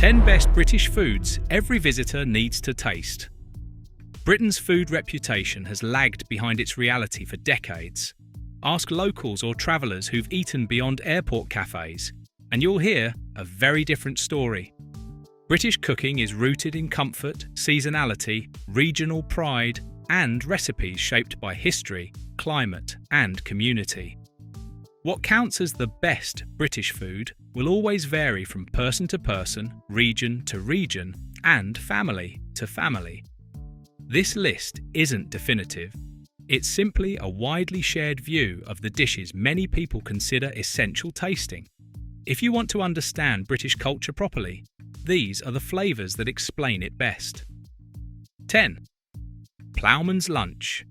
10 best British foods every visitor needs to taste. Britain's food reputation has lagged behind its reality for decades. Ask locals or travellers who've eaten beyond airport cafés, and you'll hear a very different story. British cooking is rooted in comfort, seasonality, regional pride, and recipes shaped by history, climate, and community. What counts as the best British food will always vary from person to person, region to region, and family to family. This list isn't definitive. It's simply a widely shared view of the dishes many people consider essential tasting. If you want to understand British culture properly, these are the flavours that explain it best. 10. Ploughman's lunch.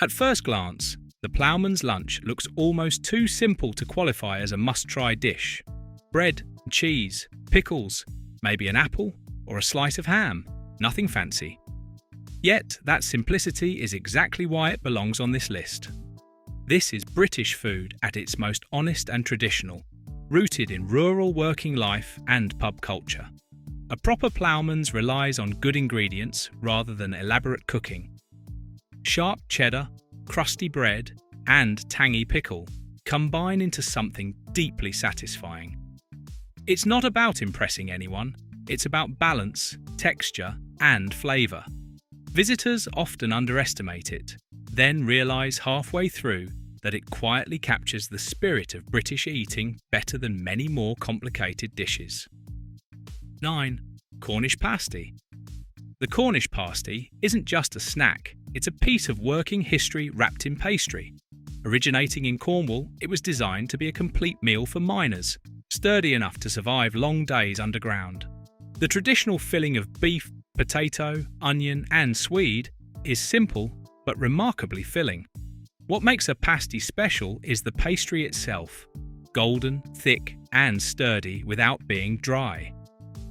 At first glance, the Ploughman's lunch looks almost too simple to qualify as a must-try dish. Bread, cheese, pickles, maybe an apple or a slice of ham. Nothing fancy. Yet, that simplicity is exactly why it belongs on this list. This is British food at its most honest and traditional, rooted in rural working life and pub culture. A proper Ploughman's relies on good ingredients rather than elaborate cooking. Sharp cheddar, crusty bread, and tangy pickle combine into something deeply satisfying. It's not about impressing anyone, it's about balance, texture, and flavour. Visitors often underestimate it, then realise halfway through that it quietly captures the spirit of British eating better than many more complicated dishes. 9. Cornish pasty. The Cornish pasty isn't just a snack, it's a piece of working history wrapped in pastry. Originating in Cornwall, it was designed to be a complete meal for miners, sturdy enough to survive long days underground. The traditional filling of beef, potato, onion, and swede is simple but remarkably filling. What makes a pasty special is the pastry itself, golden, thick, and sturdy without being dry.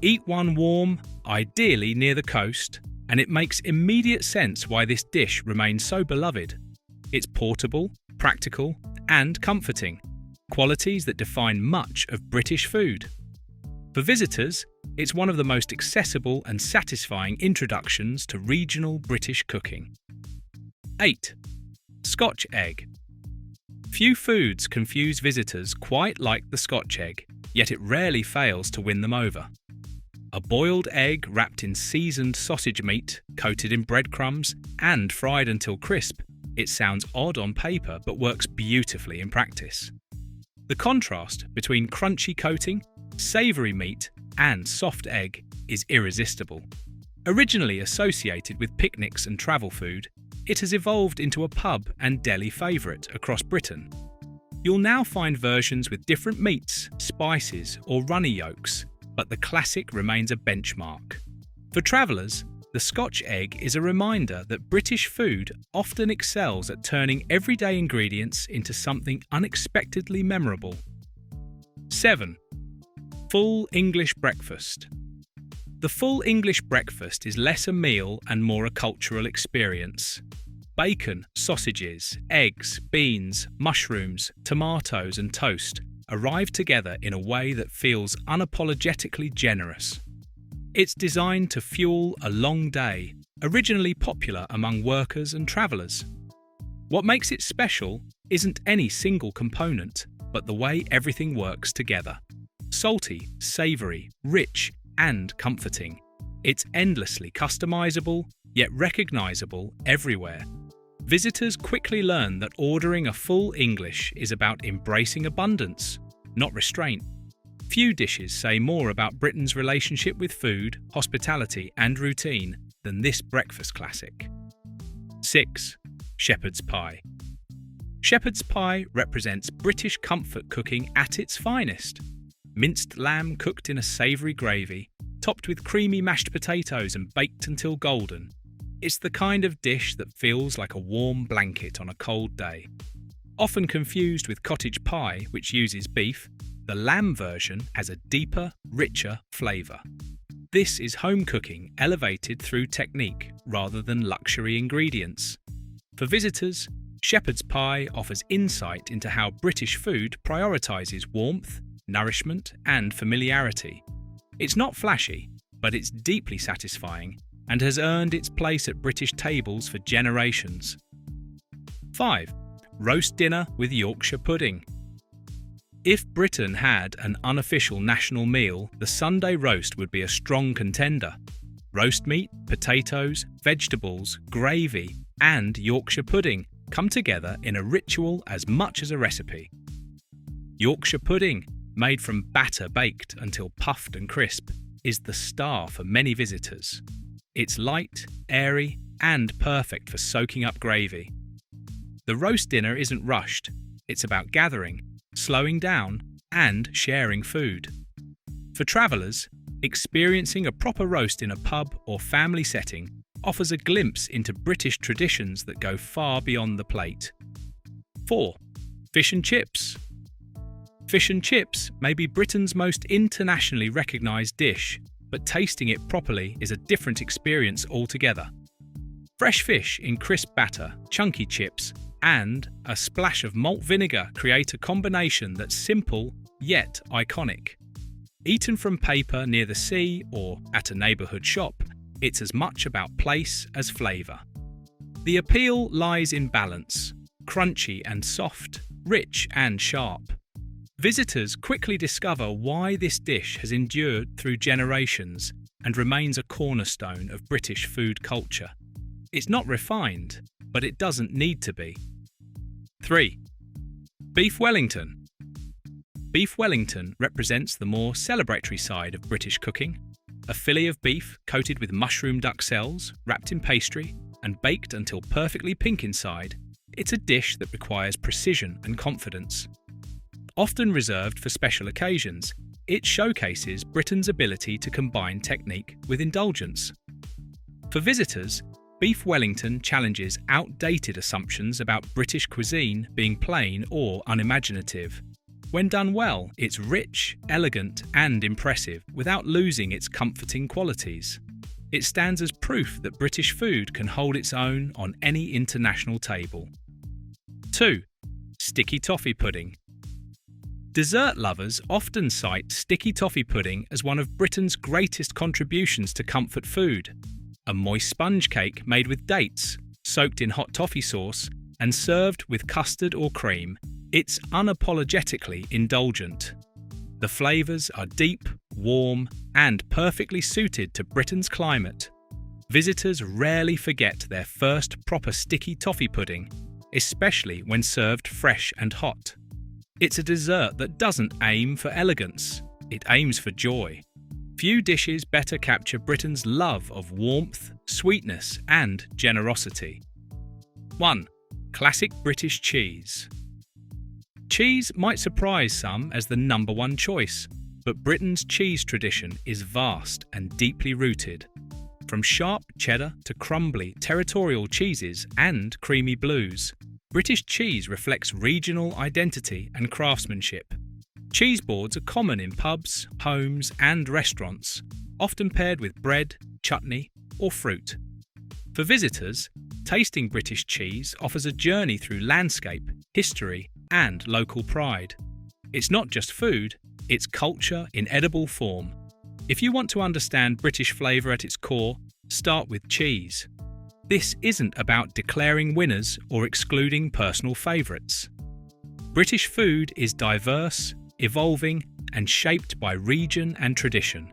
Eat one warm, ideally near the coast, and it makes immediate sense why this dish remains so beloved. It's portable, practical, and comforting, qualities that define much of British food. For visitors, it's one of the most accessible and satisfying introductions to regional British cooking. 8. Scotch egg. Few foods confuse visitors quite like the Scotch egg, yet it rarely fails to win them over. A boiled egg wrapped in seasoned sausage meat, coated in breadcrumbs, and fried until crisp, it sounds odd on paper but works beautifully in practice. The contrast between crunchy coating, savoury meat, and soft egg is irresistible. Originally associated with picnics and travel food, it has evolved into a pub and deli favourite across Britain. You'll now find versions with different meats, spices, or runny yolks, but the classic remains a benchmark. For travellers, the Scotch egg is a reminder that British food often excels at turning everyday ingredients into something unexpectedly memorable. 7. Full English breakfast. The full English breakfast is less a meal and more a cultural experience. Bacon, sausages, eggs, beans, mushrooms, tomatoes, and toast arrive together in a way that feels unapologetically generous. It's designed to fuel a long day, originally popular among workers and travellers. What makes it special isn't any single component, but the way everything works together. Salty, savoury, rich, and comforting. It's endlessly customisable, yet recognisable everywhere. Visitors quickly learn that ordering a full English is about embracing abundance, not restraint. Few dishes say more about Britain's relationship with food, hospitality, and routine than this breakfast classic. 6. Shepherd's pie. Shepherd's pie represents British comfort cooking at its finest. Minced lamb cooked in a savoury gravy, topped with creamy mashed potatoes and baked until golden. It's the kind of dish that feels like a warm blanket on a cold day. Often confused with cottage pie, which uses beef, the lamb version has a deeper, richer flavour. This is home cooking elevated through technique rather than luxury ingredients. For visitors, shepherd's pie offers insight into how British food prioritises warmth, nourishment, and familiarity. It's not flashy, but it's deeply satisfying and has earned its place at British tables for generations. 5. Roast dinner with Yorkshire pudding. If Britain had an unofficial national meal, the Sunday roast would be a strong contender. Roast meat, potatoes, vegetables, gravy, and Yorkshire pudding come together in a ritual as much as a recipe. Yorkshire pudding, made from batter baked until puffed and crisp, is the star for many visitors. It's light, airy, and perfect for soaking up gravy. The roast dinner isn't rushed. It's about gathering, slowing down, and sharing food. For travellers, experiencing a proper roast in a pub or family setting offers a glimpse into British traditions that go far beyond the plate. 4. Fish and chips. Fish and chips may be Britain's most internationally recognised dish, but tasting it properly is a different experience altogether. Fresh fish in crisp batter, chunky chips, and a splash of malt vinegar create a combination that's simple yet iconic. Eaten from paper near the sea or at a neighbourhood shop, it's as much about place as flavour. The appeal lies in balance: crunchy and soft, rich and sharp. Visitors quickly discover why this dish has endured through generations and remains a cornerstone of British food culture. It's not refined, but it doesn't need to be. 3. Beef Wellington. Beef Wellington represents the more celebratory side of British cooking. A fillet of beef coated with mushroom duxelles, wrapped in pastry, and baked until perfectly pink inside, it's a dish that requires precision and confidence. Often reserved for special occasions, it showcases Britain's ability to combine technique with indulgence. For visitors, Beef Wellington challenges outdated assumptions about British cuisine being plain or unimaginative. When done well, it's rich, elegant, and impressive without losing its comforting qualities. It stands as proof that British food can hold its own on any international table. 2. Sticky toffee pudding. Dessert lovers often cite sticky toffee pudding as one of Britain's greatest contributions to comfort food. A moist sponge cake made with dates, soaked in hot toffee sauce, and served with custard or cream, it's unapologetically indulgent. The flavours are deep, warm, and perfectly suited to Britain's climate. Visitors rarely forget their first proper sticky toffee pudding, especially when served fresh and hot. It's a dessert that doesn't aim for elegance, it aims for joy. Few dishes better capture Britain's love of warmth, sweetness, and generosity. 1. Classic British cheese. Cheese might surprise some as the number one choice, but Britain's cheese tradition is vast and deeply rooted. From sharp cheddar to crumbly territorial cheeses and creamy blues, British cheese reflects regional identity and craftsmanship. Cheese boards are common in pubs, homes, and restaurants, often paired with bread, chutney, or fruit. For visitors, tasting British cheese offers a journey through landscape, history, and local pride. It's not just food, it's culture in edible form. If you want to understand British flavour at its core, start with cheese. This isn't about declaring winners or excluding personal favourites. British food is diverse, evolving, and shaped by region and tradition.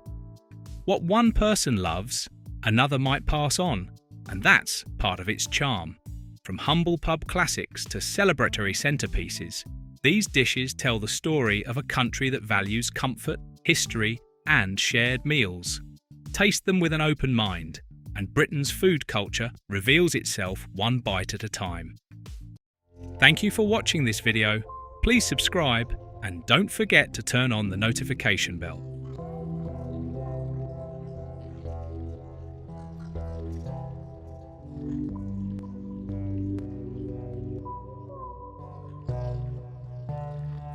What one person loves, another might pass on, and that's part of its charm. From humble pub classics to celebratory centerpieces, these dishes tell the story of a country that values comfort, history, and shared meals. Taste them with an open mind, and Britain's food culture reveals itself one bite at a time. Thank you for watching this video. Please subscribe and don't forget to turn on the notification bell.